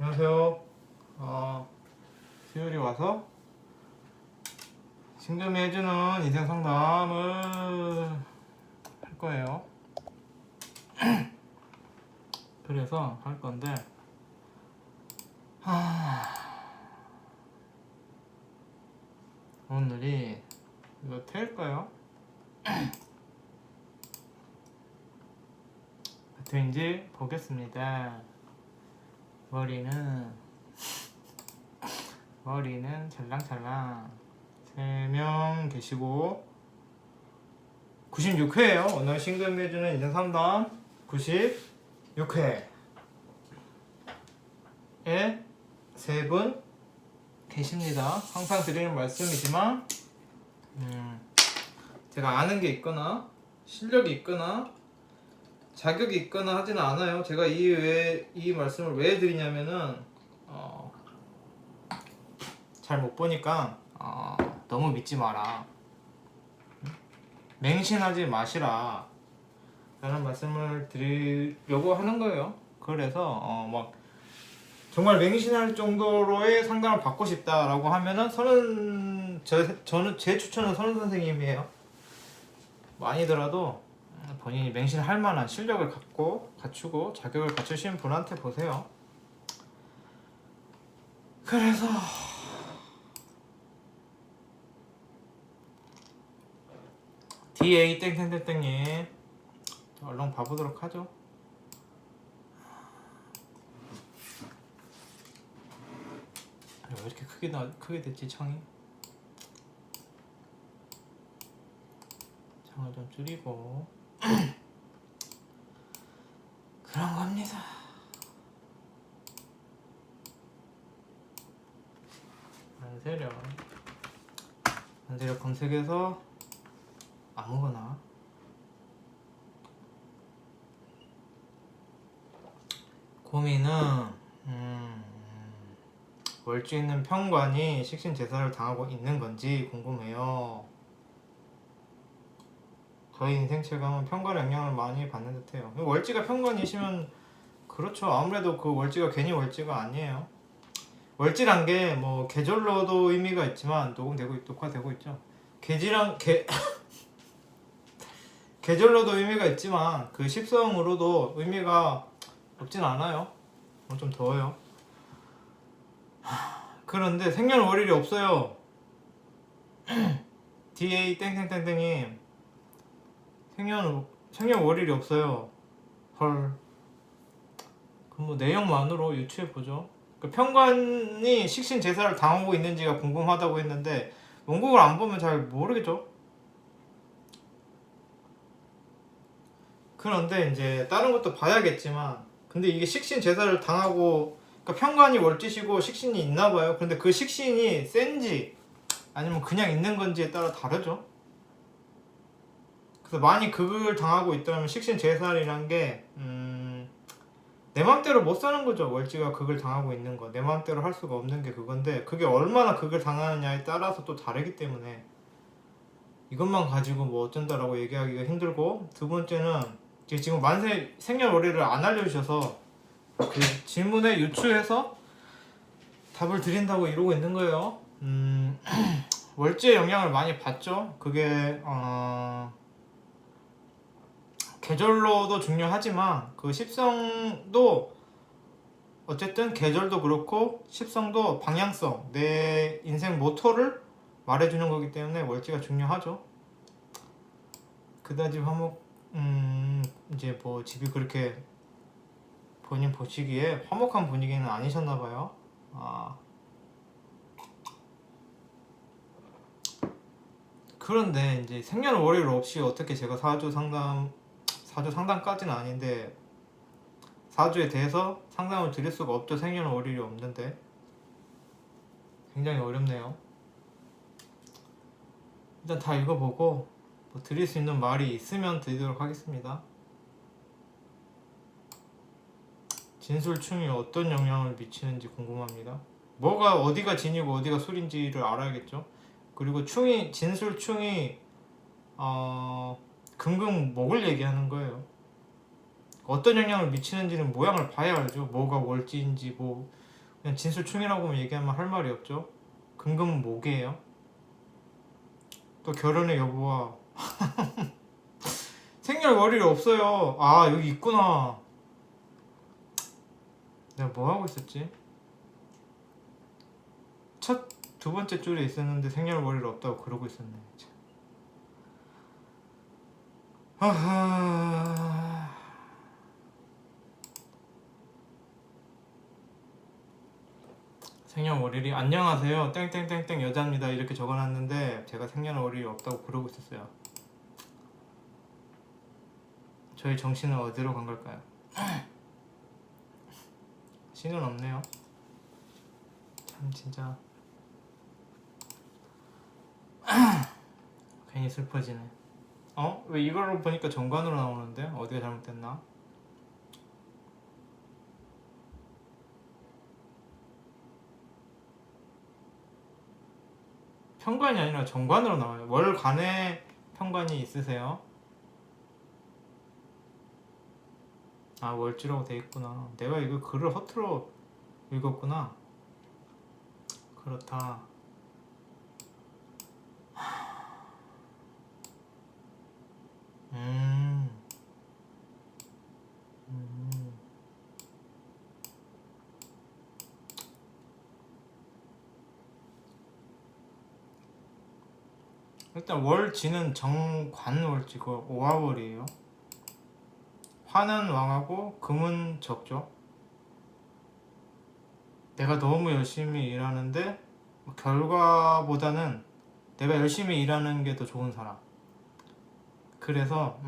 안녕하세요. 수요일이 와서 신금이 해주는 인생 상담을 할 거예요. 그래서 할 건데, 오늘이 이거 태일까요? 어떻게인지 보겠습니다. 머리는 찰랑찰랑 3명 계시고 96회예요. 오늘 신금 해주는 인생 상담 96회에 3분 계십니다. 항상 드리는 말씀이지만 제가 아는 게 있거나 실력이 있거나 자격이 있거나 하지는 않아요. 제가 이 말씀을 왜 드리냐면은 잘 못 보니까 너무 믿지 마라, 맹신하지 마시라 라는 말씀을 드리려고 하는 거예요. 그래서 막 정말 맹신할 정도로의 상담을 받고 싶다라고 하면은 저는 제 추천은 선우 선생님이에요. 아니더라도 본인이 맹신할 만한 실력을 갖추고 자격을 갖추신 분한테 보세요. 그래서 DA 땡땡땡땡님 얼른 봐보도록 하죠. 왜 이렇게 크게 됐지 창이? 창을 좀 줄이고 그런 겁니다. 안세력 검색해서 아무거나 고민은 월주 있는 편관이 식신제사를 당하고 있는 건지 궁금해요. 저희 인생 체감은 편관의 영향을 많이 받는 듯해요. 월지가 편관이시면 그렇죠. 아무래도 그 월지가 괜히 월지가 아니에요. 월지란 게 뭐 계절로도 의미가 있지만 녹화되고 있죠. 계절로도 의미가 있지만 그 십성으로도 의미가 없진 않아요. 좀 더워요. 그런데 생년월일이 없어요. DA 땡땡땡땡님 생년월일이 없어요. 헐. 그럼 뭐 내용만으로 유추해보죠. 그 편관이 식신제사를 당하고 있는지가 궁금하다고 했는데 원국을 안 보면 잘 모르겠죠. 그런데 이제 다른 것도 봐야겠지만, 근데 이게 식신제사를 당하고, 그러니까 편관이 월지시고 식신이 있나봐요. 근데 그 식신이 센지 아니면 그냥 있는 건지에 따라 다르죠. 그래서 많이 극을 당하고 있다면 식신제살이란 게 내 맘대로 못 사는 거죠. 월지가 극을 당하고 있는 거. 내 맘대로 할 수가 없는 게 그건데, 그게 얼마나 극을 당하느냐에 따라서 또 다르기 때문에 이것만 가지고 뭐 어쩐다라고 얘기하기가 힘들고, 두 번째는 지금 만세 생년월일을 안 알려주셔서 그 질문에 유추해서 답을 드린다고 이러고 있는 거예요. 월지의 영향을 많이 받죠. 그게 계절로도 중요하지만 그 십성도 어쨌든 계절도 그렇고 십성도 방향성, 내 인생 모토를 말해주는 거기 때문에 월지가 중요하죠. 그다지 화목 이제 뭐 집이 그렇게 본인 보시기에 화목한 분위기는 아니셨나봐요. 그런데 이제 생년월일 없이 어떻게 제가 사주 상담까지는 아닌데 사주에 대해서 상담을 드릴 수가 없죠. 생년월일이 없는데 굉장히 어렵네요. 일단 다 읽어보고 뭐 드릴 수 있는 말이 있으면 드리도록 하겠습니다. 진술충이 어떤 영향을 미치는지 궁금합니다. 어디가 진이고 어디가 술인지를 알아야겠죠. 그리고 진술충이 금금 목을 얘기하는 거예요. 어떤 영향을 미치는지는 모양을 봐야 알죠. 뭐가 월지인지 뭐 그냥 진술충이라고 얘기하면 할 말이 없죠. 금금목이에요. 또 결혼의 여부와 생년월일이 없어요. 아 여기 있구나. 내가 뭐 하고 있었지? 두 번째 줄에 있었는데 생년월일 없다고 그러고 있었네. 하하. 생년월일이 안녕하세요 땡땡땡땡 여자입니다 이렇게 적어놨는데 제가 생년월일이 없다고 그러고 있었어요. 저희 정신은 어디로 간 걸까요? 신은 없네요. 참 진짜 괜히 슬퍼지네. 왜 이걸로 보니까 정관으로 나오는데? 어디가 잘못됐나? 편관이 아니라 정관으로 나와요. 월간에 편관이 있으세요? 아 월지라고 돼 있구나. 내가 이거 글을 허투루 읽었구나. 그렇다. 음. 일단 월지는 정관월지고 오화월이에요. 화는 왕하고 금은 적죠. 내가 너무 열심히 일하는데 결과보다는 내가 열심히 일하는 게 더 좋은 사람. 그래서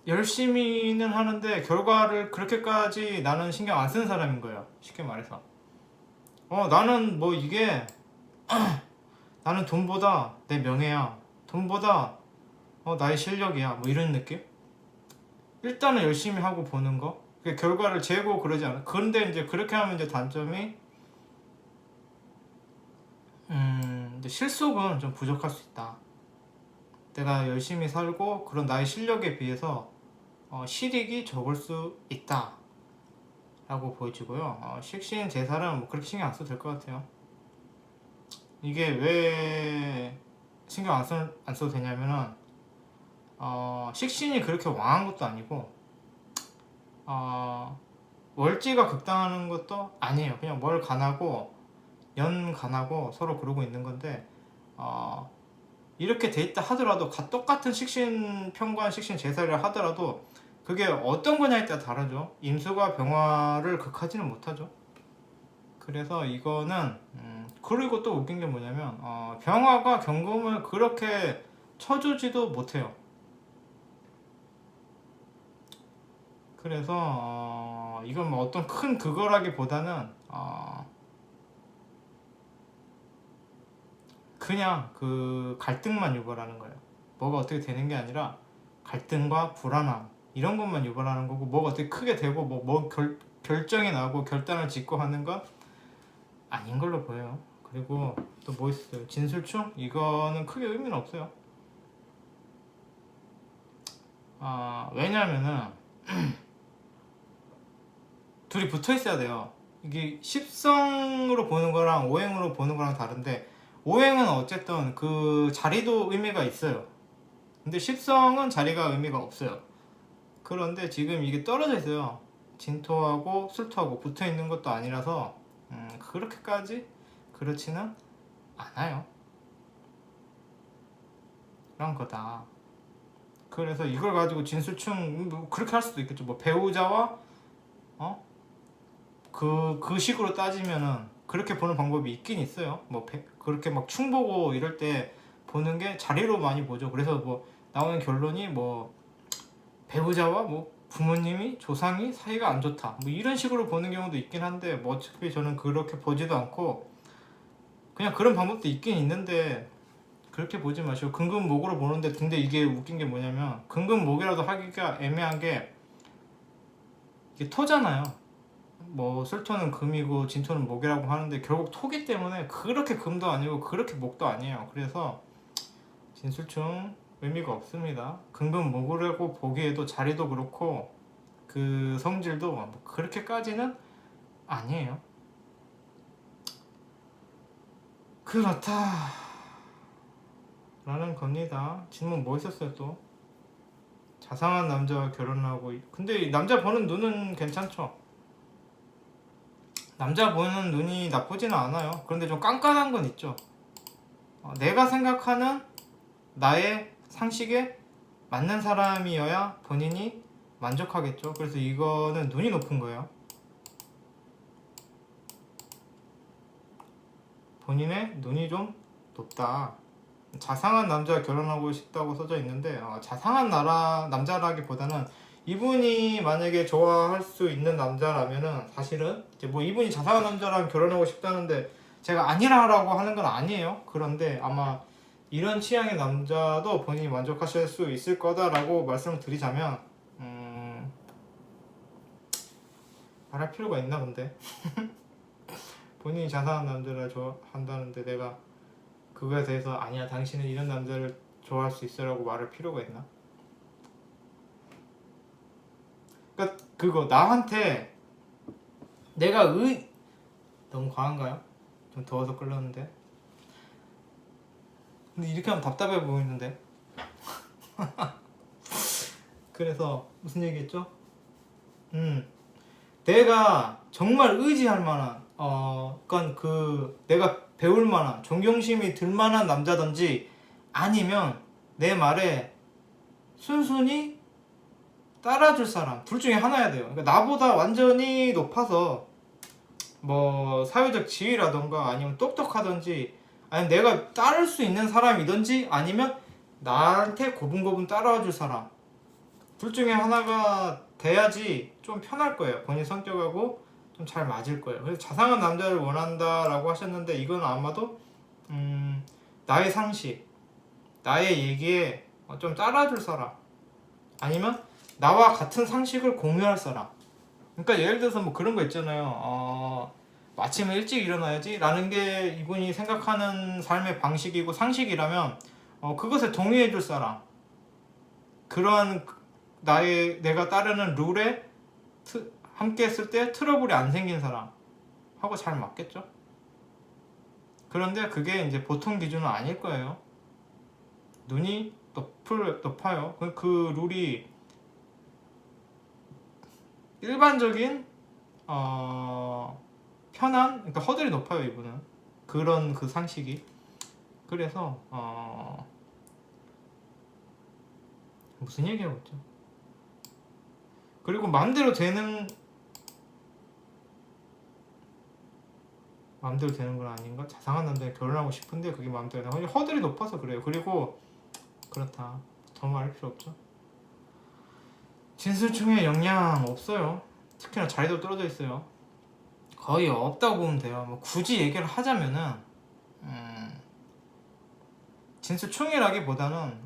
열심히는 하는데 결과를 그렇게까지 나는 신경 안 쓰는 사람인 거예요. 쉽게 말해서 나는 뭐 이게 나는 돈보다 내 명예야, 돈보다 나의 실력이야, 뭐 이런 느낌? 일단은 열심히 하고 보는 거, 결과를 재고 그러지 않아. 그런데 이제 그렇게 하면 이제 단점이 이제 실속은 좀 부족할 수 있다. 내가 열심히 살고 그런 나의 실력에 비해서 실익이 적을 수 있다 라고 보여지고요. 식신 제살은 뭐 그렇게 신경 안 써도 될 것 같아요. 이게 왜 신경 안 써도 되냐면은 식신이 그렇게 왕한 것도 아니고 월지가 극당하는 것도 아니에요. 그냥 월 간하고 연 간하고 서로 그러고 있는 건데 이렇게 돼 있다 하더라도 똑같은 식신 편관 식신 제살이라 하더라도 그게 어떤 거냐에 따라 다르죠. 임수가 병화를 극하지는 못하죠. 그래서 이거는 그리고 또 웃긴 게 뭐냐면 병화가 경금을 그렇게 쳐주지도 못해요. 그래서 이건 뭐 어떤 큰 그거라기보다는 그냥 그 갈등만 유발하는 거예요. 뭐가 어떻게 되는 게 아니라 갈등과 불안함 이런 것만 유발하는 거고, 뭐가 어떻게 크게 되고 뭐 결정이 나고 결단을 짓고 하는 건 아닌 걸로 보여요. 그리고 또 뭐 있어요? 진술충? 이거는 크게 의미는 없어요. 왜냐면은 둘이 붙어 있어야 돼요. 이게 십성으로 보는 거랑 오행으로 보는 거랑 다른데, 오행은 어쨌든 그 자리도 의미가 있어요. 근데 십성은 자리가 의미가 없어요. 그런데 지금 이게 떨어져 있어요. 진토하고 술토하고 붙어 있는 것도 아니라서 그렇게까지 그렇지는 않아요. 그런 거다. 그래서 이걸 가지고 진술충 뭐 그렇게 할 수도 있겠죠. 뭐 배우자와 그 식으로 따지면은 그렇게 보는 방법이 있긴 있어요. 뭐 그렇게 막 충 보고 이럴 때 보는 게 자리로 많이 보죠. 그래서 뭐 나오는 결론이 뭐 배우자와 뭐 부모님이 조상이 사이가 안 좋다 뭐 이런 식으로 보는 경우도 있긴 한데, 뭐 어차피 저는 그렇게 보지도 않고 그냥 그런 방법도 있긴 있는데 그렇게 보지 마시고 금금목으로 보는데, 근데 이게 웃긴 게 뭐냐면 금금목이라도 하기가 애매한 게 이게 토잖아요. 뭐 술토는 금이고 진토는 목이라고 하는데 결국 토기 때문에 그렇게 금도 아니고 그렇게 목도 아니에요. 그래서 진술충 의미가 없습니다. 금금목이라고 보기에도 자리도 그렇고 그 성질도 뭐 그렇게까지는 아니에요. 그렇다 라는 겁니다. 질문 뭐 있었어요 또? 자상한 남자와 결혼하고 근데 이 남자 보는 눈은 괜찮죠? 남자 보는 눈이 나쁘지는 않아요. 그런데 좀 깐깐한 건 있죠. 내가 생각하는 나의 상식에 맞는 사람이어야 본인이 만족하겠죠. 그래서 이거는 눈이 높은 거예요. 본인의 눈이 좀 높다. 자상한 남자와 결혼하고 싶다고 써져 있는데 자상한 남자라기보다는 이분이 만약에 좋아할 수 있는 남자라면은 사실은 이제 뭐 이분이 자상한 남자랑 결혼하고 싶다는데 제가 아니라고 하는 건 아니에요. 그런데 아마 이런 취향의 남자도 본인이 만족하실 수 있을 거다라고 말씀을 드리자면 말할 필요가 있나 본데 본인이 자상한 남자를 좋아한다는데 내가 그거에 대해서 아니야 당신은 이런 남자를 좋아할 수 있어라고 말할 필요가 있나? 그러니까 그거 나한테 내가 너무 과한가요? 좀 더워서 끌렸는데 근데 이렇게 하면 답답해 보이는데 그래서 무슨 얘기했죠? 내가 정말 의지할 만한 그러니까 그 내가 배울 만한 존경심이 들 만한 남자든지 아니면 내 말에 순순히 따라줄 사람 둘 중에 하나야 돼요. 그러니까 나보다 완전히 높아서 뭐 사회적 지위라던가 아니면 똑똑하든지 아니면 내가 따를 수 있는 사람이든지 아니면 나한테 고분고분 따라와줄 사람 둘 중에 하나가 돼야지 좀 편할 거예요. 본인 성격하고 좀 잘 맞을 거예요. 그래서 자상한 남자를 원한다라고 하셨는데 이건 아마도 나의 상식, 나의 얘기에 좀 따라줄 사람 아니면 나와 같은 상식을 공유할 사람. 그러니까 예를 들어서 뭐 그런 거 있잖아요. 아침에 일찍 일어나야지 라는 게 이분이 생각하는 삶의 방식이고 상식이라면 그것에 동의해 줄 사람, 그러한 내가 따르는 룰에 함께 했을 때 트러블이 안 생긴 사람하고 잘 맞겠죠? 그런데 그게 이제 보통 기준은 아닐 거예요. 눈이 높아요. 그 룰이 일반적인 편한, 그러니까 허들이 높아요 이분은. 그런 그 상식이. 그래서 무슨 얘기하고 있죠? 그리고 마음대로 되는 건 아닌가? 자상한 남자랑 결혼하고 싶은데 그게 마음대로 되나? 허들이 높아서 그래요. 그리고 그렇다. 더 말할 필요 없죠. 진술중에 영향 없어요. 특히나 자리도 떨어져 있어요. 거의 없다고 보면 돼요. 뭐 굳이 얘기를 하자면은 진술충이라기보다는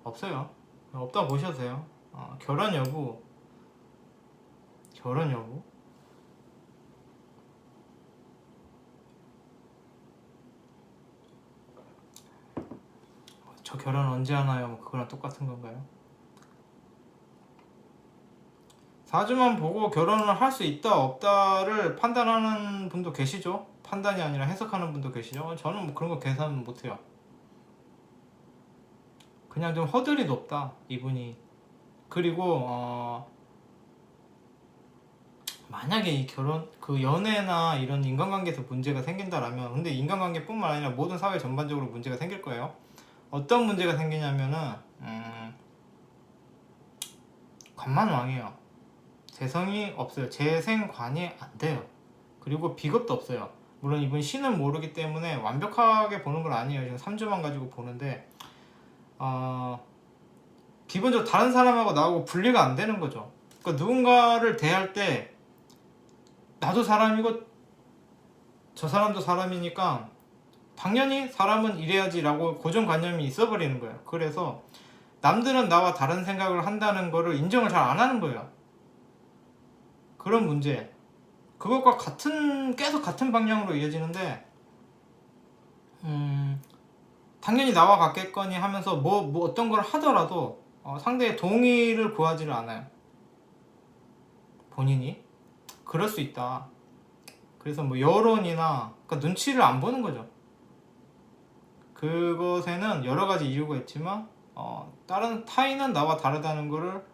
없어요. 없다고 보셔도 돼요. 결혼 여부 저 결혼 언제 하나요? 뭐 그거랑 똑같은 건가요? 사주만 보고 결혼을 할 수 있다 없다를 판단하는 분도 계시죠. 판단이 아니라 해석하는 분도 계시죠. 저는 뭐 그런 거 계산 못해요. 그냥 좀 허들이 높다 이분이. 그리고 만약에 이 그 연애나 이런 인간관계에서 문제가 생긴다라면, 근데 인간관계뿐만 아니라 모든 사회 전반적으로 문제가 생길 거예요. 어떤 문제가 생기냐면은 관만왕이에요. 재성이 없어요. 재생관이 안 돼요. 그리고 비겁도 없어요. 물론 이분 신은 모르기 때문에 완벽하게 보는 건 아니에요. 지금 3주만 가지고 보는데 기본적으로 다른 사람하고 나하고 분리가 안 되는 거죠. 그러니까 누군가를 대할 때 나도 사람이고 저 사람도 사람이니까 당연히 사람은 이래야지 라고 고정관념이 있어버리는 거예요. 그래서 남들은 나와 다른 생각을 한다는 거를 인정을 잘 안 하는 거예요. 그런 문제, 그것과 계속 같은 방향으로 이어지는데 당연히 나와 같겠거니 하면서 뭐 어떤 걸 하더라도 상대의 동의를 구하지를 않아요. 본인이 그럴 수 있다. 그래서 뭐 여론이나 그러니까 눈치를 안 보는 거죠. 그것에는 여러 가지 이유가 있지만 다른 타인은 나와 다르다는 거를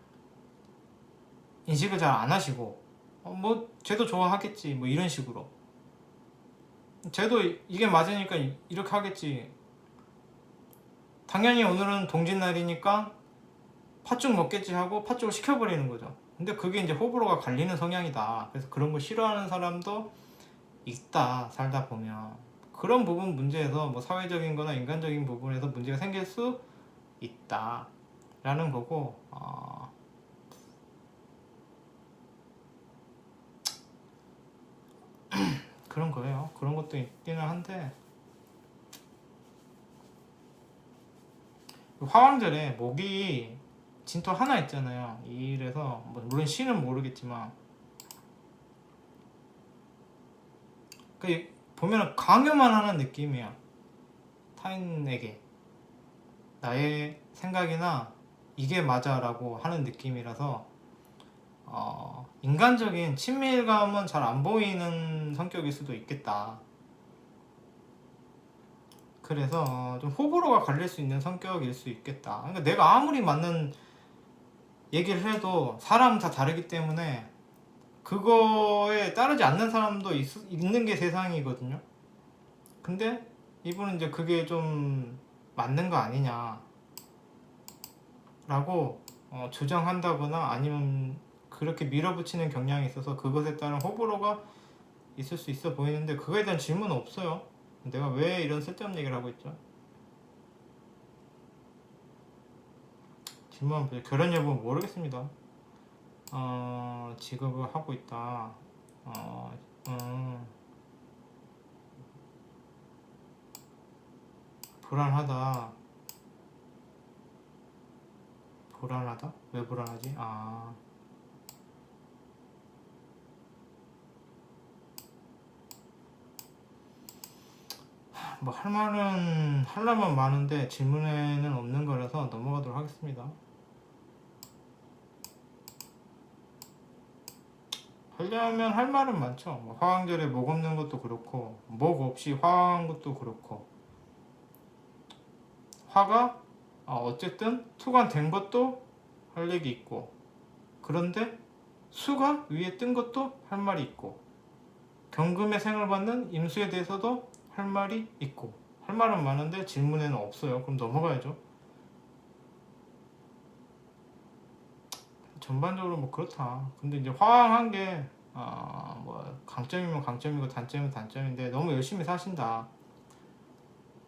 인식을 잘 안 하시고 뭐 쟤도 좋아하겠지 뭐 이런 식으로 쟤도 이게 맞으니까 이렇게 하겠지. 당연히 오늘은 동짓날이니까 팥죽 먹겠지 하고 팥죽을 시켜버리는 거죠. 근데 그게 이제 호불호가 갈리는 성향이다. 그래서 그런 거 싫어하는 사람도 있다. 살다 보면 그런 부분 문제에서 뭐 사회적인 거나 인간적인 부분에서 문제가 생길 수 있다 라는 거고 그런 거예요. 그런 것도 있기는 한데 화왕절에 목이 진토 하나 있잖아요. 이래서 뭐 물론 씨는 모르겠지만 그 보면 강요만 하는 느낌이야. 타인에게 나의 생각이나 이게 맞아라고 하는 느낌이라서 인간적인 친밀감은 잘 안 보이는 성격일 수도 있겠다. 그래서 좀 호불호가 갈릴 수 있는 성격일 수 있겠다. 그러니까 내가 아무리 맞는 얘기를 해도 사람은 다 다르기 때문에 그거에 따르지 않는 사람도 있는 게 세상이거든요. 근데 이분은 이제 그게 좀 맞는 거 아니냐 라고 주장한다거나 아니면 그렇게 밀어붙이는 경향이 있어서 그것에 따른 호불호가 있을 수 있어 보이는데 그거에 대한 질문은 없어요. 내가 왜 이런 쓸데없는 얘기를 하고 있죠? 질문 결혼 여부 모르겠습니다. 직업을 하고 있다. 불안하다. 불안하다? 왜 불안하지? 뭐 할 말은 하려면 많은데 질문에는 없는 거라서 넘어가도록 하겠습니다. 하려면 할 말은 많죠. 뭐 화왕절에 목 없는 것도 그렇고 목 없이 화한 것도 그렇고 화가 어쨌든 투관된 것도 할 얘기 있고 그런데 수가 위에 뜬 것도 할 말이 있고 경금의 생을 받는 임수에 대해서도 할 말이 있고 할 말은 많은데 질문에는 없어요. 그럼 넘어가야죠. 전반적으로 뭐 그렇다. 근데 이제 화왕한 게 뭐 강점이면 강점이고 단점이면 단점인데 너무 열심히 사신다.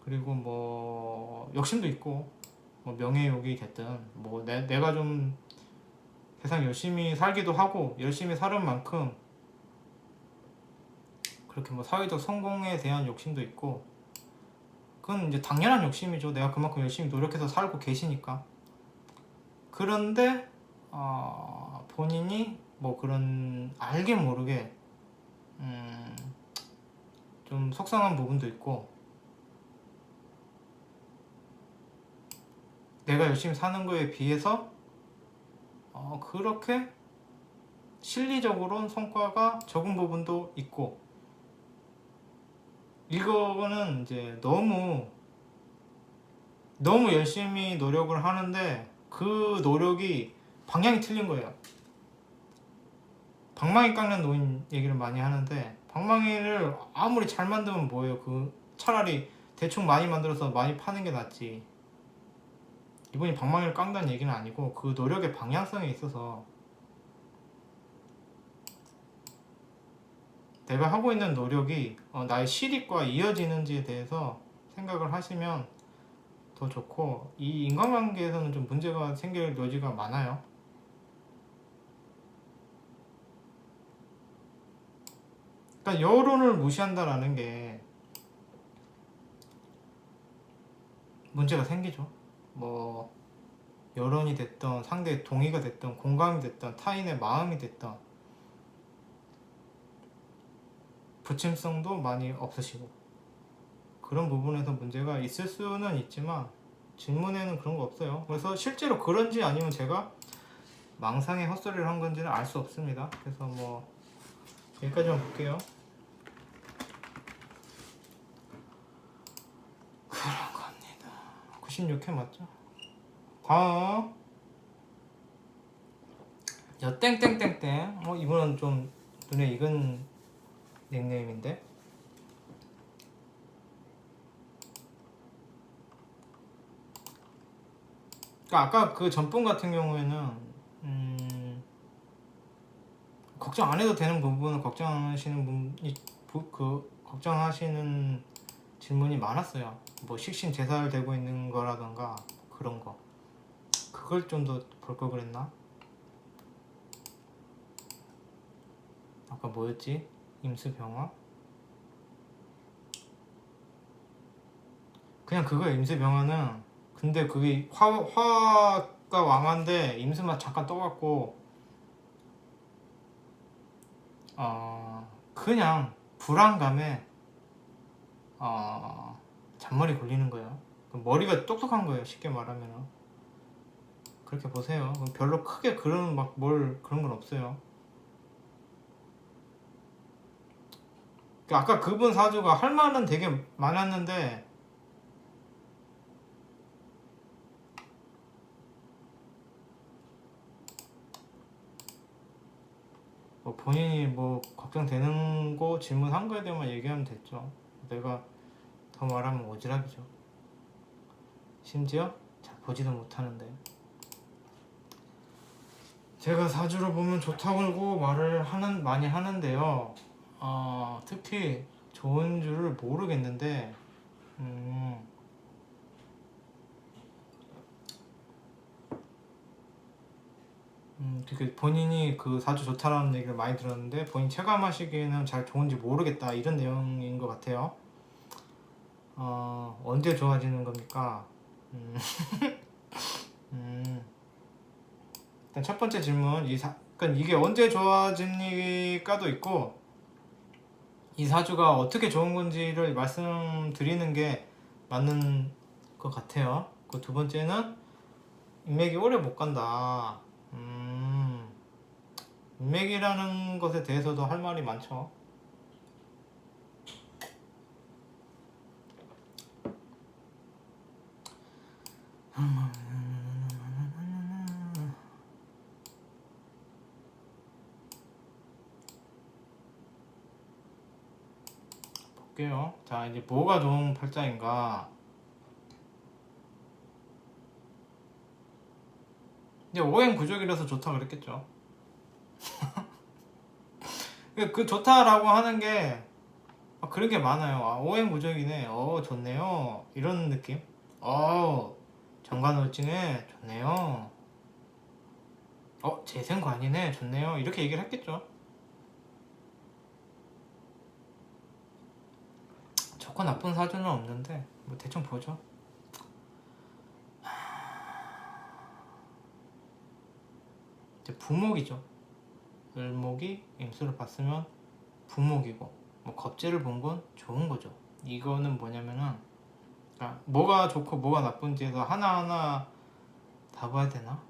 그리고 뭐 욕심도 있고 뭐 명예욕이 됐든 뭐 내가 좀 세상 열심히 살기도 하고 열심히 사는 만큼 그렇게 뭐 사회적 성공에 대한 욕심도 있고 그건 이제 당연한 욕심이죠. 내가 그만큼 열심히 노력해서 살고 계시니까. 그런데 본인이 뭐 그런 알게 모르게 좀 속상한 부분도 있고 내가 열심히 사는 거에 비해서 그렇게 실리적으로는 성과가 적은 부분도 있고 이거는 이제 너무 열심히 노력을 하는데 그 노력이 방향이 틀린 거예요. 방망이 깎는 노인 얘기를 많이 하는데 방망이를 아무리 잘 만들면 뭐예요? 그 차라리 대충 많이 만들어서 많이 파는 게 낫지. 이분이 방망이를 깎는다는 얘기는 아니고 그 노력의 방향성에 있어서 내가 하고 있는 노력이 나의 실익과 이어지는지에 대해서 생각을 하시면 더 좋고 이 인간관계에서는 좀 문제가 생길 여지가 많아요. 그러니까 여론을 무시한다라는 게 문제가 생기죠. 뭐 여론이 됐던 상대의 동의가 됐던 공감이 됐던 타인의 마음이 됐던 부침성도 많이 없으시고 그런 부분에서 문제가 있을 수는 있지만 질문에는 그런 거 없어요. 그래서 실제로 그런지 아니면 제가 망상의 헛소리를 한 건지는 알 수 없습니다. 그래서 뭐 여기까지만 볼게요. 그런 겁니다. 96회 맞죠? 다음 여땡땡땡땡. 이분은 좀 눈에 익은 닉네임인데. 그러니까 아까 그 전분 같은 경우에는 걱정 안 해도 되는 부분은 걱정하시는 분이 걱정하시는 질문이 많았어요. 뭐 식신제살되고 있는 거라던가 그런 거. 그걸 좀 더 볼 걸 그랬나? 아까 뭐였지? 임수병화? 그냥 그거야. 임수병화는 근데 그게 화가 왕한데 임수만 잠깐 떠갖고 그냥 불안감에 잔머리 굴리는 거예요. 머리가 똑똑한 거예요. 쉽게 말하면. 그렇게 보세요. 별로 크게 그런 막 뭘 그런 건 없어요. 아까 그분 사주가 할 말은 되게 많았는데 뭐 본인이 뭐 걱정되는 거 질문한 거에 대해만 얘기하면 됐죠. 내가 더 말하면 오지랖이죠. 심지어 잘 보지도 못하는데 제가 사주를 보면 좋다고 말을 많이 하는데요. 특히 좋은 줄을 모르겠는데 되게 본인이 그 사주 좋다라는 얘기를 많이 들었는데 본인 체감하시기에는 잘 좋은지 모르겠다 이런 내용인 것 같아요. 언제 좋아지는 겁니까? 일단 첫 번째 질문 그러니까 이게 언제 좋아집니까도 있고 이 사주가 어떻게 좋은 건지를 말씀드리는 게 맞는 것 같아요. 그 두 번째는 인맥이 오래 못 간다. 인맥이라는 것에 대해서도 할 말이 많죠. 볼게요. 자, 이제 뭐가 좋은 팔자인가? 이제 오행 구족이라서 좋다 그랬겠죠. 그 좋다라고 하는 게 그런 게 많아요. 오행 구족이네. 좋네요. 이런 느낌. 정관월지네. 좋네요. 재생관이네. 좋네요. 이렇게 얘기를 했겠죠. 좋고 나쁜 사주는 없는데 뭐 대충 보죠. 이제 부목이죠. 을목이 임수를 봤으면 부목이고 뭐 겁재를 본 건 좋은 거죠. 이거는 뭐냐면은 그러니까 뭐가 좋고 뭐가 나쁜지에서 하나하나 다 봐야 되나?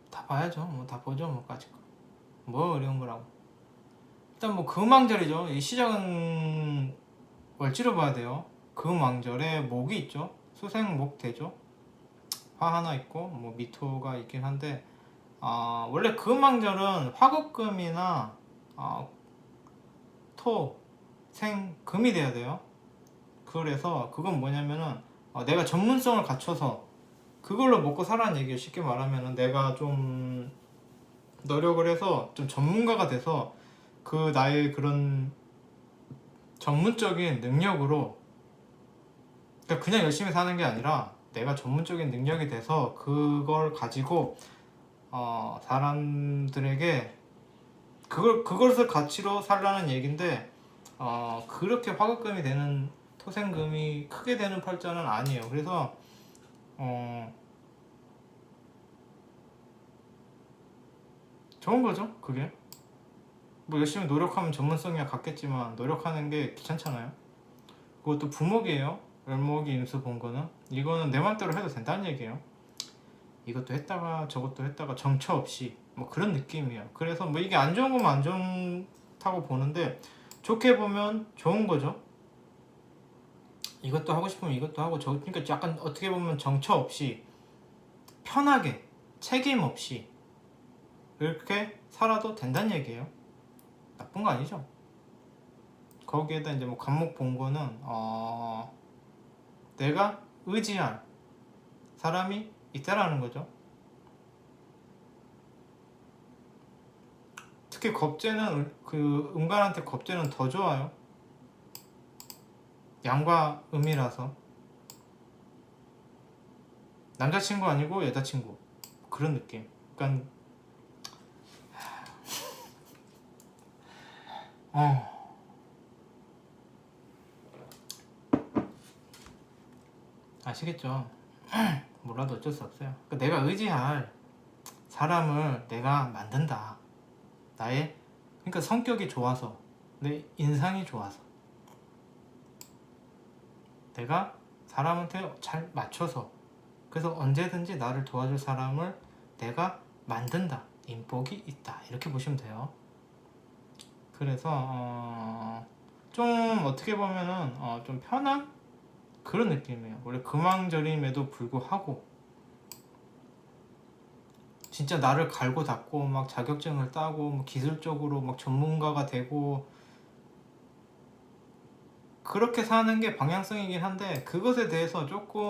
다 봐야죠. 뭐 다 보죠. 뭐까지 뭐 어려운 거라고. 일단 뭐 금왕절이죠. 이 시작은 월지로 봐야 돼요. 금왕절에 목이 있죠. 수생목 되죠. 화 하나 있고 뭐 미토가 있긴 한데 원래 금왕절은 화급금이나 토, 생, 금이 돼야 돼요. 그래서 그건 뭐냐면은 내가 전문성을 갖춰서 그걸로 먹고 살라는 얘기예요. 쉽게 말하면은 내가 좀 노력을 해서 좀 전문가가 돼서 그 나의 그런 전문적인 능력으로 그러니까 그냥 열심히 사는 게 아니라 내가 전문적인 능력이 돼서 그걸 가지고 사람들에게 그것을 가치로 살라는 얘긴데 그렇게 화급금이 되는 토생금이 크게 되는 팔자는 아니에요. 그래서 좋은 거죠. 그게 뭐 열심히 노력하면 전문성이 갖겠지만 노력하는 게 귀찮잖아요. 그것도 부목이에요. 을목이 임수 본 거는 이거는 내 맘대로 해도 된다는 얘기예요. 이것도 했다가 저것도 했다가 정처 없이 뭐 그런 느낌이에요. 그래서 뭐 이게 안 좋은 거면 안 좋다고 보는데 좋게 보면 좋은 거죠. 이것도 하고 싶으면 이것도 하고 그러니까 약간 어떻게 보면 정처 없이 편하게 책임 없이 이렇게 살아도 된다는 얘기예요. 나쁜 거 아니죠. 거기에다 이제 뭐 간목 본 거는 내가 의지할 사람이 있다라는 거죠. 특히 겁재는 그 음간한테 겁재는 더 좋아요. 양과 음이라서 남자친구 아니고 여자친구 그런 느낌. 그러니까 아시겠죠? 몰라도 어쩔 수 없어요. 그러니까 내가 의지할 사람을 내가 만든다. 나의 그러니까 성격이 좋아서 내 인상이 좋아서 내가 사람한테 잘 맞춰서 그래서 언제든지 나를 도와줄 사람을 내가 만든다. 인복이 있다. 이렇게 보시면 돼요. 그래서 좀 어떻게 보면은 좀 편한 그런 느낌이에요. 원래 금왕절임에도 불구하고 진짜 나를 갈고 닦고 막 자격증을 따고 뭐 기술적으로 막 전문가가 되고 그렇게 사는 게 방향성이긴 한데 그것에 대해서 조금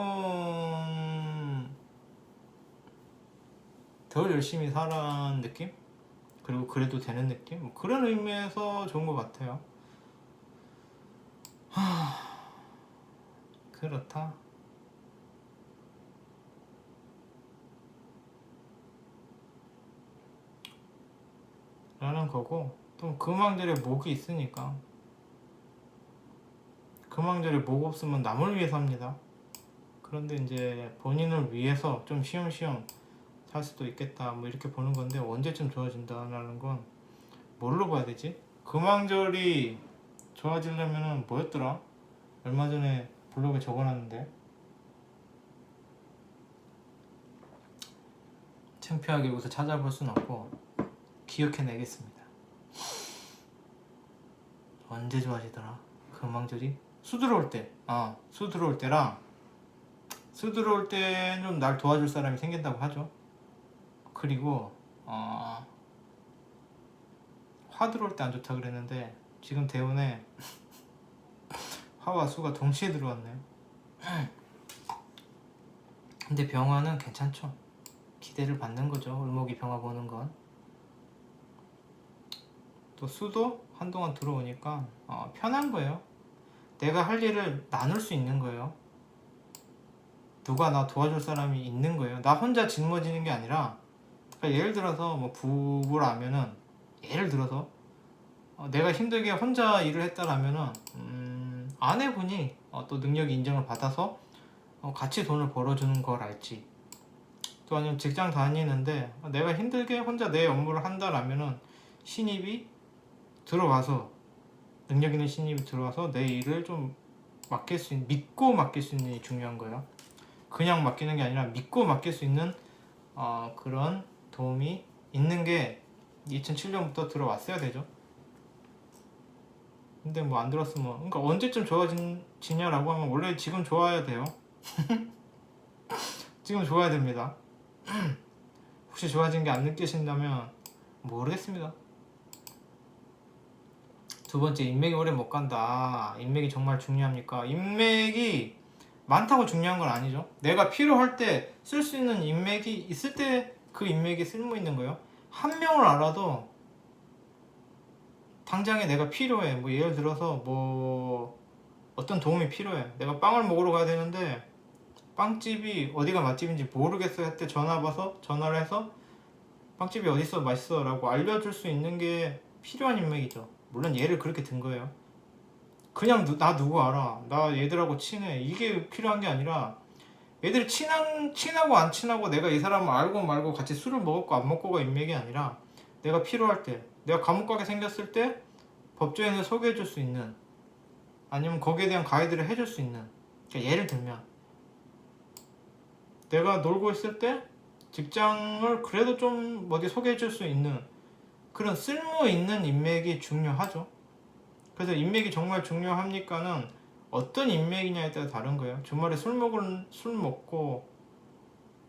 덜 열심히 살아는 느낌? 그리고 그래도 되는 느낌? 뭐 그런 의미에서 좋은 것 같아요. 그렇다. 라는 거고 또 금왕절에 목이 있으니까 금왕절에 목 없으면 남을 위해 삽니다. 그런데 이제 본인을 위해서 좀 쉬엄쉬엄 살 수도 있겠다 뭐 이렇게 보는 건데 언제쯤 좋아진다라는 건 뭘로 봐야 되지? 금왕절이 좋아지려면은 뭐였더라? 얼마 전에 블로그에 적어놨는데 창피하게 여기서 찾아볼 순 없고 기억해내겠습니다. 언제 좋아지더라? 금왕절이? 수 들어올 때 수 들어올 때랑 수 들어올 때는 좀 날 도와줄 사람이 생긴다고 하죠. 그리고 화 들어올 때 안 좋다 그랬는데 지금 대운에 화와 수가 동시에 들어왔네요. 근데 병화는 괜찮죠. 기대를 받는 거죠. 을목이 병화 보는 건. 또 수도 한동안 들어오니까 편한 거예요. 내가 할 일을 나눌 수 있는 거예요. 누가 나 도와줄 사람이 있는 거예요. 나 혼자 짊어지는 게 아니라 그러니까 예를 들어서 뭐 부부라면은 예를 들어서 내가 힘들게 혼자 일을 했다라면은 아내분이 또 능력이 인정을 받아서 같이 돈을 벌어주는 걸 알지. 또 아니면 직장 다니는데 내가 힘들게 혼자 내 업무를 한다라면은 신입이 들어와서 능력 있는 신입이 들어와서 내 일을 좀 맡길 수 있는 믿고 맡길 수 있는 게 중요한 거예요. 그냥 맡기는 게 아니라 믿고 맡길 수 있는 그런 도움이 있는 게 2007년부터 들어왔어야 되죠. 근데 뭐 안 들었으면 그러니까 언제쯤 좋아지냐라고 하면 원래 지금 좋아야 돼요. 지금 좋아야 됩니다. 혹시 좋아진 게 안 느끼신다면 모르겠습니다. 두 번째, 인맥이 오래 못 간다. 인맥이 정말 중요합니까? 인맥이 많다고 중요한 건 아니죠. 내가 필요할 때 쓸 수 있는 인맥이 있을 때 그 인맥이 쓸모 있는 거예요. 한 명을 알아도 당장에 내가 필요해. 뭐 예를 들어서 뭐 어떤 도움이 필요해. 내가 빵을 먹으러 가야 되는데 빵집이 어디가 맛집인지 모르겠어 할 때 전화를 해서 빵집이 어딨어 맛있어 라고 알려줄 수 있는 게 필요한 인맥이죠. 물론 얘를 그렇게 든 거예요. 그냥 나 누구 알아, 나 얘들하고 친해, 이게 필요한 게 아니라 얘들이 친하고 안 친하고 내가 이 사람을 알고 말고 같이 술을 먹었고 안 먹고가 인맥이 아니라 내가 필요할 때, 내가 감옥 가게 생겼을 때 법조인을 소개해 줄 수 있는, 아니면 거기에 대한 가이드를 해줄 수 있는. 그러니까 예를 들면 내가 놀고 있을 때 직장을 그래도 좀 어디 소개해 줄 수 있는 그런 쓸모 있는 인맥이 중요하죠. 그래서 인맥이 정말 중요합니까는 어떤 인맥이냐에 따라 다른 거예요. 주말에 술 먹고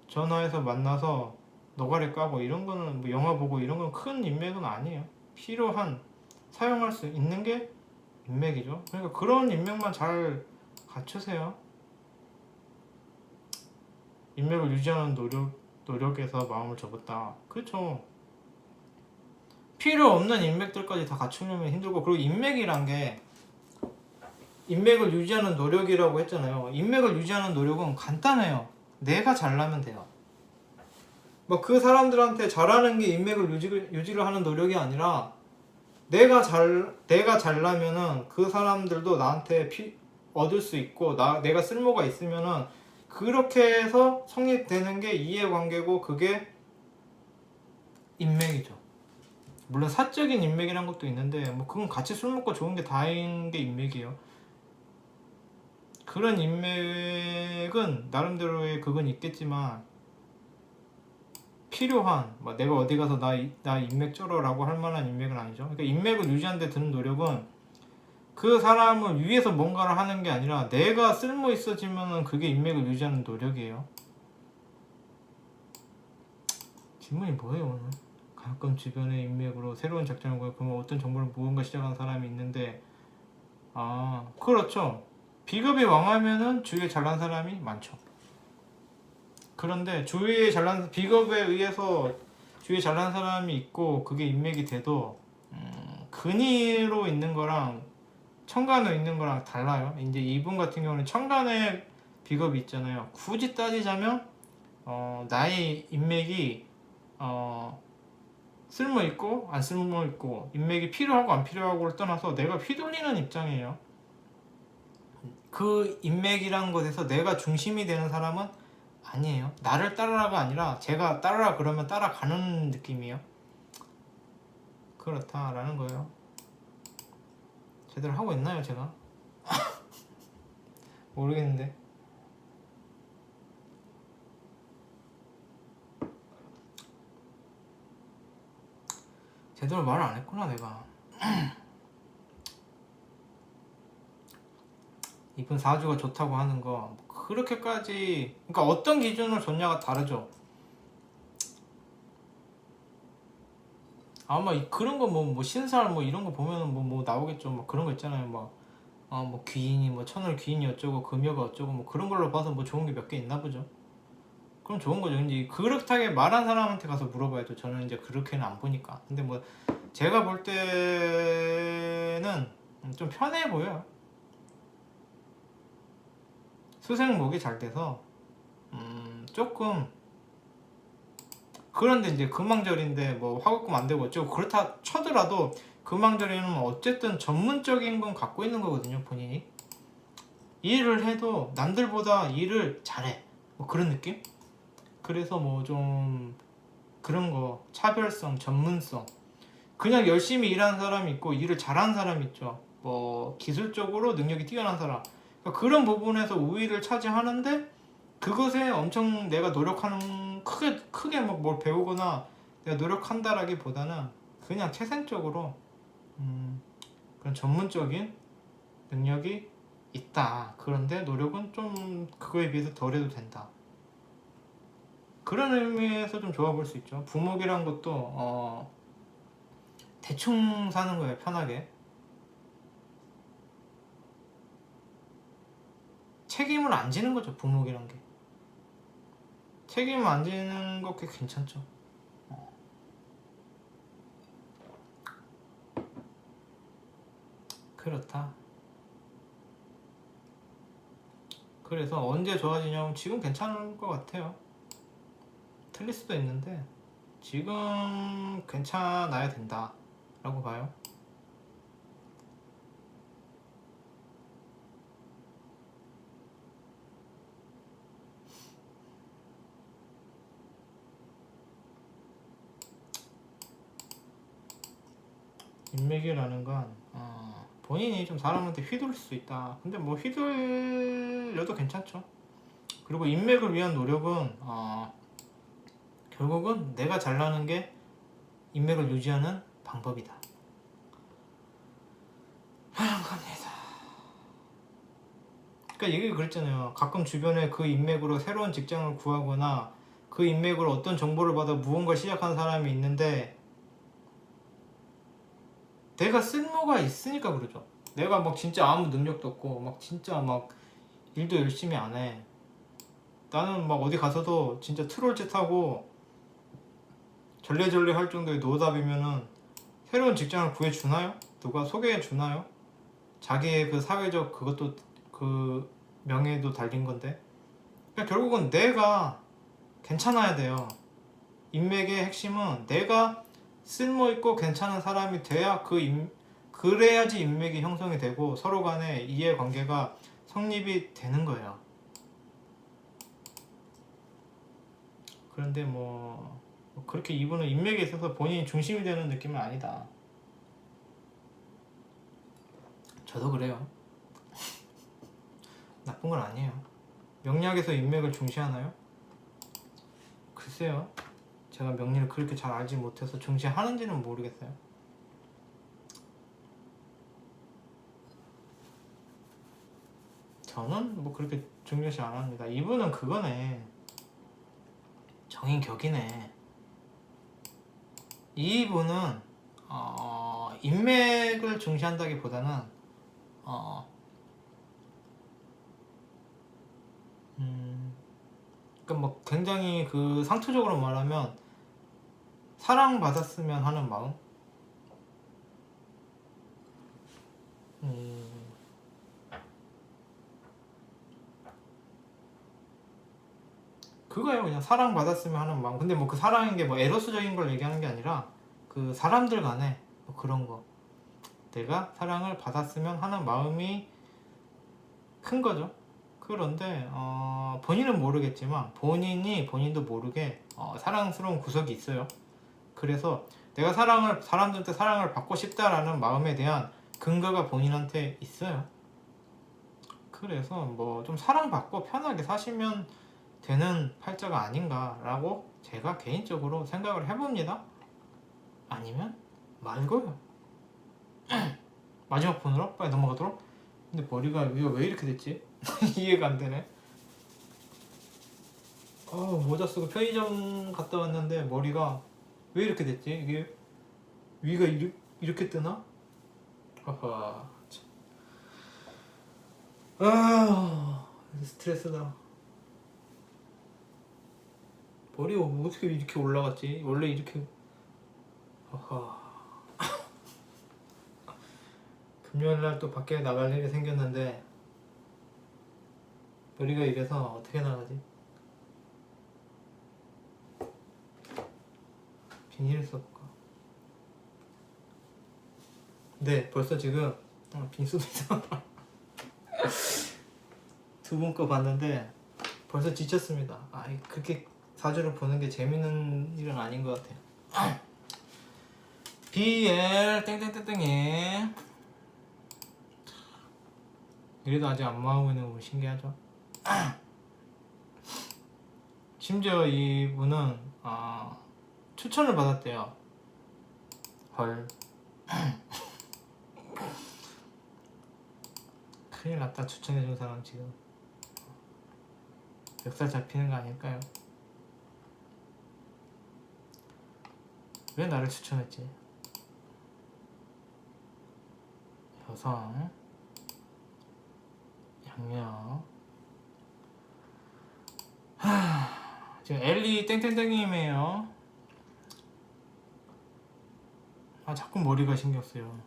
전화해서 만나서 노가리 까고 이런 거는, 뭐 영화 보고 이런 건 큰 인맥은 아니에요. 필요한, 사용할 수 있는 게 인맥이죠. 그러니까 그런 인맥만 잘 갖추세요. 인맥을 유지하는 노력에서 마음을 접었다. 그렇죠. 필요 없는 인맥들까지 다 갖추려면 힘들고, 그리고 인맥이란 게 인맥을 유지하는 노력이라고 했잖아요. 인맥을 유지하는 노력은 간단해요. 내가 잘나면 돼요. 뭐 그 사람들한테 잘하는 게 인맥을 유지를 하는 노력이 아니라 내가 잘나면은 그 사람들도 나한테 얻을 수 있고 내가 쓸모가 있으면은 그렇게 해서 성립되는 게 이해관계고, 그게 인맥이죠. 물론 사적인 인맥이란 것도 있는데 뭐 그건 같이 술 먹고 좋은 게 다인 게 인맥이에요. 그런 인맥은 나름대로의 그건 있겠지만 필요한, 뭐 내가 어디 가서 나 인맥 쩔어라고 할 만한 인맥은 아니죠. 그러니까 인맥을 유지하는 데 드는 노력은 그 사람을 위해서 뭔가를 하는 게 아니라 내가 쓸모 있어지면은 그게 인맥을 유지하는 노력이에요. 질문이 뭐예요 오늘? 가끔 주변의 인맥으로 새로운 작전을 구해 그러면 어떤 정보를 무언가 시작한 사람이 있는데, 그렇죠. 비겁이 왕하면은 주위에 잘난 사람이 많죠. 그런데 주위에 비겁에 의해서 주위에 잘난 사람이 있고 그게 인맥이 돼도 근위로 있는 거랑 천간으로 있는 거랑 달라요. 이제 이분 같은 경우는 천간에 비겁이 있잖아요. 굳이 따지자면 나의 인맥이 쓸모 있고 안 쓸모 있고, 인맥이 필요하고 안 필요하고를 떠나서 내가 휘둘리는 입장이에요. 그 인맥이란 것에서 내가 중심이 되는 사람은 아니에요. 나를 따르라가 아니라 제가 따르라 그러면 따라가는 느낌이에요. 그렇다라는 거예요. 제대로 하고 있나요 제가? 모르겠는데. 제대로 말을 안 했구나 내가. 이분 사주가 좋다고 하는 거 그렇게까지, 그러니까 어떤 기준으로 좋냐가 다르죠. 아마 그런 거 뭐 신살 뭐 이런 거 보면은 뭐 나오겠죠. 뭐 그런 거 있잖아요. 뭐 귀인이 뭐 천월 귀인이 어쩌고 금여가 어쩌고 뭐 그런 걸로 봐서 뭐 좋은 게 몇 개 있나 보죠. 그럼 좋은 거죠. 이제 그렇게 말한 사람한테 가서 물어봐야죠. 저는 이제 그렇게는 안 보니까. 근데 뭐 제가 볼 때는 좀 편해 보여요. 수생목이 잘 돼서 조금, 그런데 이제 금왕절인데 뭐 화급금 안 되고 어쩌고 그렇다 쳐더라도 금왕절에는 어쨌든 전문적인 건 갖고 있는 거거든요. 본인이 일을 해도 남들보다 일을 잘해, 뭐 그런 느낌? 그래서 뭐 좀 그런 거, 차별성, 전문성, 그냥 열심히 일하는 사람이 있고 일을 잘하는 사람이 있죠. 뭐 기술적으로 능력이 뛰어난 사람, 그러니까 그런 부분에서 우위를 차지하는데, 그것에 엄청 내가 노력하는, 크게 막 뭘 배우거나 내가 노력한다라기보다는 그냥 태생적으로 그런 전문적인 능력이 있다. 그런데 노력은 좀 그거에 비해서 덜 해도 된다. 그런 의미에서 좀 좋아 볼 수 있죠. 부목이란 것도 대충 사는 거예요. 편하게. 책임을 안 지는 거죠. 부목이란 게. 책임을 안 지는 거 꽤 괜찮죠. 그렇다. 그래서 언제 좋아지냐면 지금 괜찮은 것 같아요. 틀릴 수도 있는데 지금 괜찮아야 된다 라고 봐요. 인맥이라는 건 본인이 좀 사람한테 휘둘릴 수 있다. 근데 뭐 휘둘려도 괜찮죠. 그리고 인맥을 위한 노력은 결국은 내가 잘나는 게 인맥을 유지하는 방법이다. 하는 겁니다. 그러니까 얘기 그랬잖아요. 가끔 주변에 그 인맥으로 새로운 직장을 구하거나 그 인맥으로 어떤 정보를 받아 무언가 시작한 사람이 있는데 내가 쓸모가 있으니까 그러죠. 내가 막 진짜 아무 능력도 없고 막 진짜 막 일도 열심히 안 해. 나는 막 어디 가서도 진짜 트롤짓 하고 절레절레 할 정도의 노답이면은 새로운 직장을 구해주나요? 누가 소개해주나요? 자기의 그 사회적 그것도 그 명예도 달린 건데. 그러니까 결국은 내가 괜찮아야 돼요. 인맥의 핵심은 내가 쓸모있고 괜찮은 사람이 돼야 그래야지 인맥이 형성이 되고 서로 간의 이해관계가 성립이 되는 거예요. 그런데 뭐 그렇게 이분은 인맥에 있어서 본인이 중심이 되는 느낌은 아니다. 저도 그래요. 나쁜 건 아니에요. 명리학에서 인맥을 중시하나요? 글쎄요. 제가 명리를 그렇게 잘 알지 못해서 중시하는지는 모르겠어요. 저는 뭐 그렇게 중요시 안 합니다. 이분은 그거네. 정인격이네. 이분은 인맥을 중시한다기보다는 그러니까 뭐 굉장히 그 상투적으로 말하면 사랑받았으면 하는 마음. 그거예요. 그냥 사랑받았으면 하는 마음. 근데 뭐 그 사랑인 게 뭐 에로스적인 걸 얘기하는 게 아니라 그 사람들 간에 뭐 그런 거. 내가 사랑을 받았으면 하는 마음이 큰 거죠. 그런데 본인은 모르겠지만 본인도 모르게 사랑스러운 구석이 있어요. 그래서 내가 사람들한테 사랑을 받고 싶다라는 마음에 대한 근거가 본인한테 있어요. 그래서 뭐 좀 사랑받고 편하게 사시면 되는 팔자가 아닌가라고 제가 개인적으로 생각을 해봅니다. 아니면 말고요. 마지막 번호로 빨리 넘어가도록. 근데 머리가 위가 왜 이렇게 됐지? 이해가 안 되네. 모자 쓰고 편의점 갔다 왔는데 머리가 왜 이렇게 됐지? 이게 위가 이렇게 뜨나? 아하. 스트레스다. 머리가 어떻게 이렇게 올라갔지? 원래 이렇게. 아하. 금요일날 또 밖에 나갈 일이 생겼는데 머리가 이래서 어떻게 나가지? 비닐을 써볼까? 네, 벌써 지금 빈수도 있어. 두 분 거 봤는데 벌써 지쳤습니다. 그렇게 사주를 보는 게 재밌는 일은 아닌 것 같아요. BL 땡땡땡땡이 이래도 아직 안 나오고 있는 거 신기하죠? 심지어 이분은 추천을 받았대요. 헐. 큰일 났다. 추천해준 사람 지금 멱살 잡히는 거 아닐까요? 왜 나를 추천했지? 여성 양력 지금 엘리 땡땡땡님이에요. 자꾸 머리가 신경 쓰여.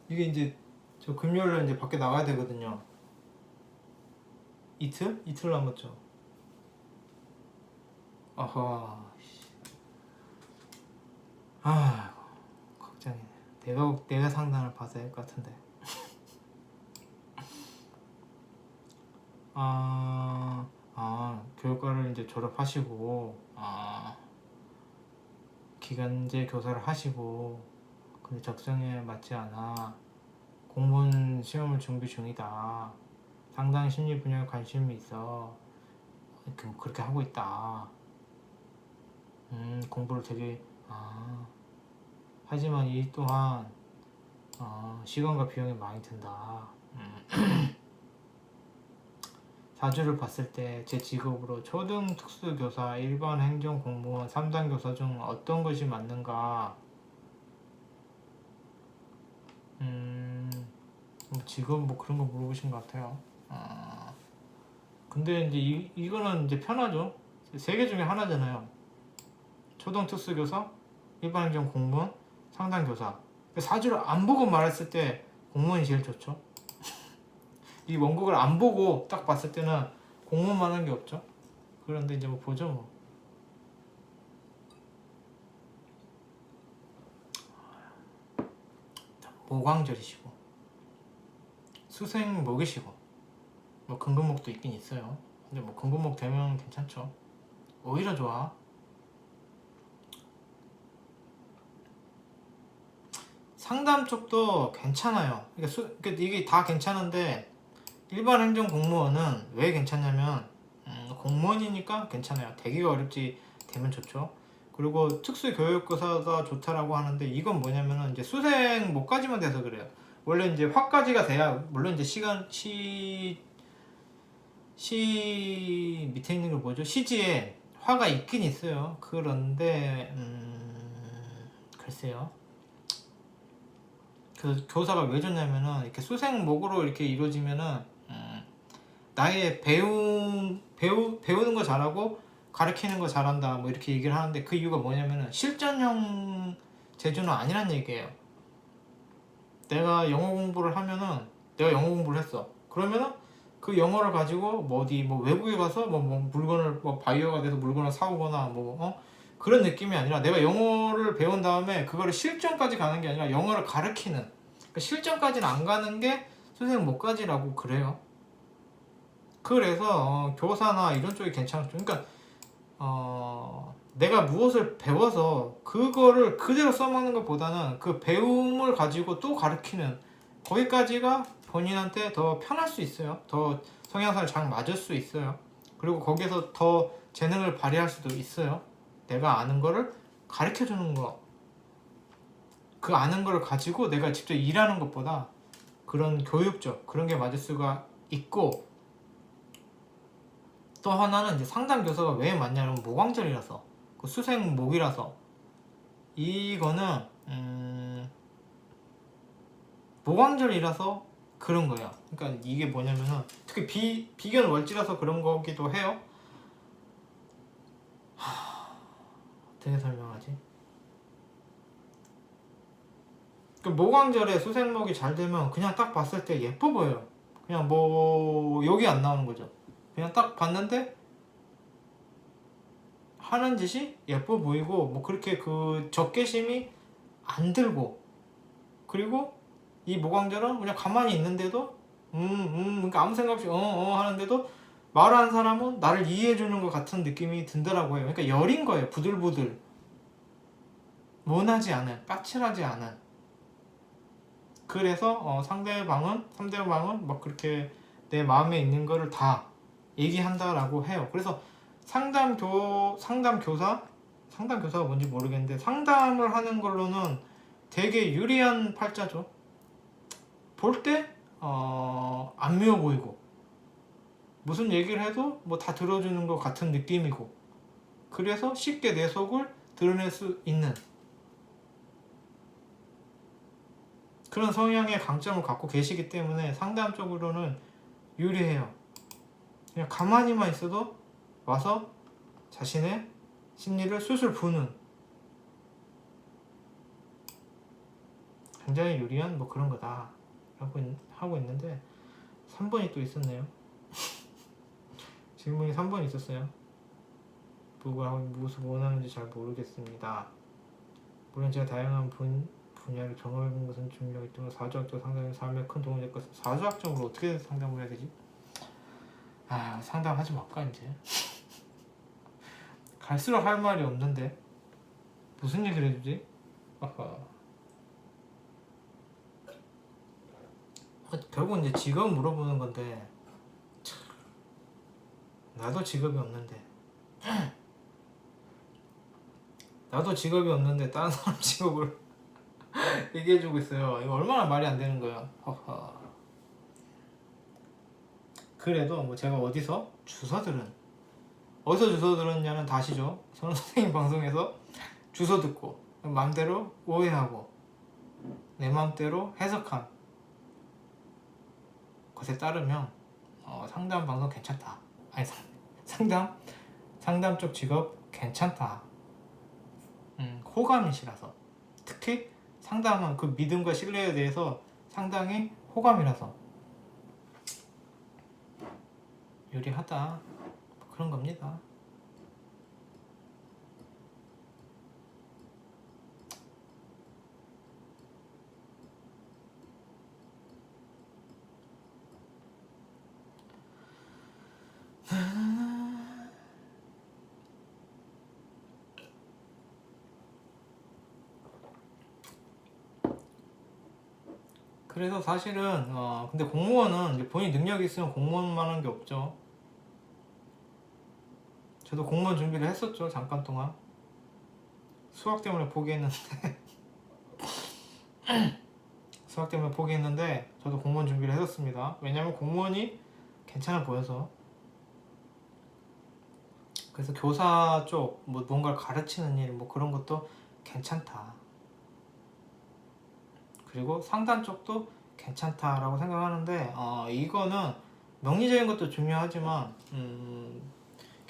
이게 이제 저 금요일에 이제 밖에 나가야 되거든요. 이틀? 이틀 남았죠. 아하. 걱정이네. 내가 상담을 받아야 할 것 같은데. 교육과를 이제 졸업하시고 기간제 교사를 하시고 근데 적성에 맞지 않아 공무원 시험을 준비 중이다. 상당히 심리 분야에 관심이 있어. 그렇게 하고 있다. 공부를 되게 하지만 이 또한 시간과 비용이 많이 든다. 사주를 봤을 때 제 직업으로 초등 특수교사, 일반 행정공무원, 3단 교사 중 어떤 것이 맞는가? 직업 뭐 그런 거 물어보신 것 같아요. 근데 이제 이거는 이제 편하죠. 세 개 중에 하나잖아요. 초등 특수교사, 일반 행정공무원, 3단 교사. 사주를 안 보고 말했을 때 공무원이 제일 좋죠. 이 원곡을 안 보고 딱 봤을 때는 공무원만 한 게 없죠. 그런데 이제 뭐 보죠 뭐. 모광절이시고 수생목이시고 뭐 금금목도 있긴 있어요. 근데 뭐 금금목 되면 괜찮죠. 오히려 좋아. 상담 쪽도 괜찮아요. 그러니까 이게 다 괜찮은데 일반 행정 공무원은 왜 괜찮냐면 공무원이니까 괜찮아요. 되기가 어렵지 되면 좋죠. 그리고 특수교육교사가 좋다라고 하는데 이건 뭐냐면은 이제 수생목까지만 돼서 그래요. 원래 이제 화까지가 돼야 물론 이제 시 밑에 있는 거 뭐죠? 시지에 화가 있긴 있어요. 그런데 글쎄요. 그 교사가 왜 좋냐면은 이렇게 수생목으로 이렇게 이루어지면은 나의 배우는 거 잘하고 가르치는 거 잘한다 뭐 이렇게 얘기를 하는데 그 이유가 뭐냐면은 실전형 재주는 아니란 얘기예요. 내가 영어 공부를 하면은 내가 영어 공부를 했어. 그러면은 그 영어를 가지고 뭐 어디 뭐 외국에 가서 뭐 물건을 뭐 바이어가 돼서 물건을 사오거나 그런 느낌이 아니라 내가 영어를 배운 다음에 그거를 실전까지 가는 게 아니라 영어를 가르치는 그러니까 실전까지는 안 가는 게 수생목까지라고 그래요. 그래서 교사나 이런 쪽이 괜찮죠. 그러니까 내가 무엇을 배워서 그거를 그대로 써먹는 것보다는 그 배움을 가지고 또 가르치는 거기까지가 본인한테 더 편할 수 있어요. 더 성향상 잘 맞을 수 있어요. 그리고 거기에서 더 재능을 발휘할 수도 있어요. 내가 아는 거를 가르쳐 주는 거. 그 아는 거를 가지고 내가 직접 일하는 것보다 그런 교육적 그런 게 맞을 수가 있고 또 하나는 이제 상담 교사가 왜 맞냐면 모광절이라서 그 수생목이라서 이거는 모광절이라서 그런 거예요. 그러니까 이게 뭐냐면은 특히 비견 월지라서 그런 거기도 해요. 어떻게 설명하지? 그 모광절에 수생목이 잘 되면 그냥 딱 봤을 때 예뻐 보여요. 그냥 뭐 여기 안 나오는 거죠. 그냥 딱 봤는데 하는 짓이 예뻐 보이고 뭐 그렇게 그 적개심이 안 들고 그리고 이 모광절은 그냥 가만히 있는데도 그러니까 아무 생각 없이 하는데도 말하는 사람은 나를 이해해 주는 것 같은 느낌이 든다라고 해요. 그러니까 여린 거예요. 부들부들 모나지 않은 까칠하지 않은 그래서 상대방은 막 그렇게 내 마음에 있는 거를 다 얘기한다라고 해요. 그래서 상담교사가 뭔지 모르겠는데 상담을 하는 걸로는 되게 유리한 팔자죠. 볼 때 안 미워 보이고 무슨 얘기를 해도 뭐 다 들어주는 것 같은 느낌이고 그래서 쉽게 내 속을 드러낼 수 있는 그런 성향의 강점을 갖고 계시기 때문에 상담 쪽으로는 유리해요. 그냥 가만히만 있어도 와서 자신의 심리를 술술 부는 굉장히 유리한 뭐 그런 거다 하고 있는데 3번이 또 있었네요. 질문이 3번 있었어요. 무엇을 원하는지 잘 모르겠습니다. 물론 제가 다양한 분야를 경험해본 것은 중요하기 때문에 사주학적 상담이 삶에 큰 도움이 될 것 같습니다. 사주학적으로 어떻게 상담을 해야 되지? 아, 상담하지 말까 이제. 갈수록 할 말이 없는데 무슨 얘기를 해주지? 아까 결국 이제 직업 물어보는 건데 참, 나도 직업이 없는데 다른 사람 직업을 얘기해주고 있어요. 이거 얼마나 말이 안 되는 거야. 허허. 그래도 뭐 제가 어디서 주워 들었냐면 다시죠. 저는 선생님 방송에서 주워 듣고 맘대로 오해하고 내 맘대로 해석한 것에 따르면 상담 방송 괜찮다. 아니 상담 쪽 직업 괜찮다. 호감이시라서, 특히 상담은 그 믿음과 신뢰에 대해서 상당히 호감이라서 유리하다, 그런 겁니다. 그래서 사실은 근데 공무원은 이제 본인 능력이 있으면 공무원만 하는 게 없죠. 저도 공무원 준비를 했었죠. 잠깐 동안 수학 때문에 포기했는데 저도 공무원 준비를 했었습니다. 왜냐면 공무원이 괜찮아 보여서. 그래서 교사 쪽 뭐 뭔가를 가르치는 일 뭐 그런 것도 괜찮다. 그리고 상담 쪽도 괜찮다라고 생각하는데 이거는 명리적인 것도 중요하지만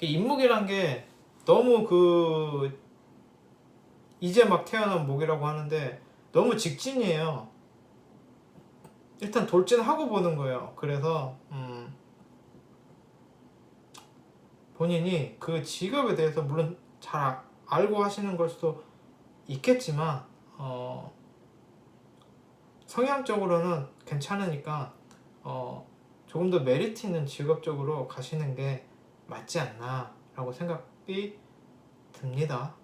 인목이란 게 너무 이제 막 태어난 목이라고 하는데 너무 직진이에요. 일단 돌진하고 보는 거예요. 그래서 본인이 그 직업에 대해서 물론 잘 알고 하시는 걸 수도 있겠지만 성향적으로는 괜찮으니까 조금 더 메리트 있는 직업적으로 가시는 게 맞지 않나 라고 생각이 듭니다.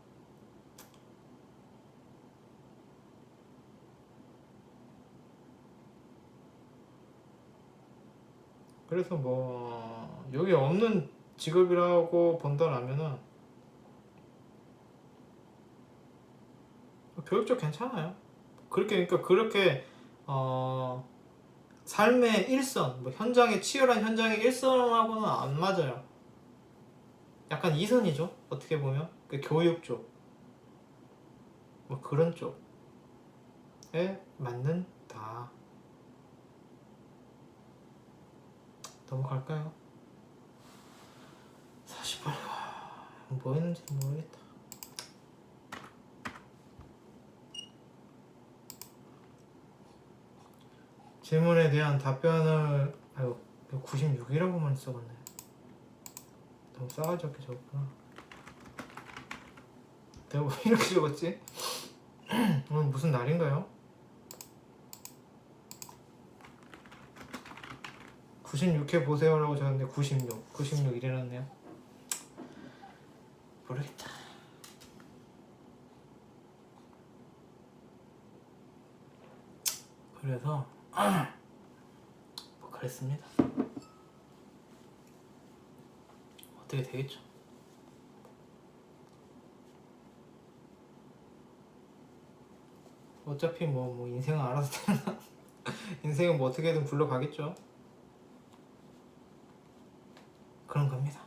그래서 뭐 여기 없는 직업이라고 본다라면은 교육적 괜찮아요. 그렇게 삶의 일선, 뭐 치열한 현장의 일선하고는 안 맞아요. 약간 이선이죠. 어떻게 보면 교육 쪽, 뭐 그런 쪽에 맞는다. 넘어갈까요? 40분 뭐 했는지 모르겠다. 질문에 대한 답변을 96이라고만 써봤네. 너무 싸가지 없게 적었구나. 내가 왜 이렇게 적었지? 오늘 무슨 날인가요? 96회 보세요라고 적었는데 96 이래놨네요. 모르겠다. 그래서 뭐 그랬습니다. 어떻게 되겠죠. 어차피 뭐 인생은 알아서 되나. 인생은 뭐 어떻게든 굴러가겠죠. 그런 겁니다.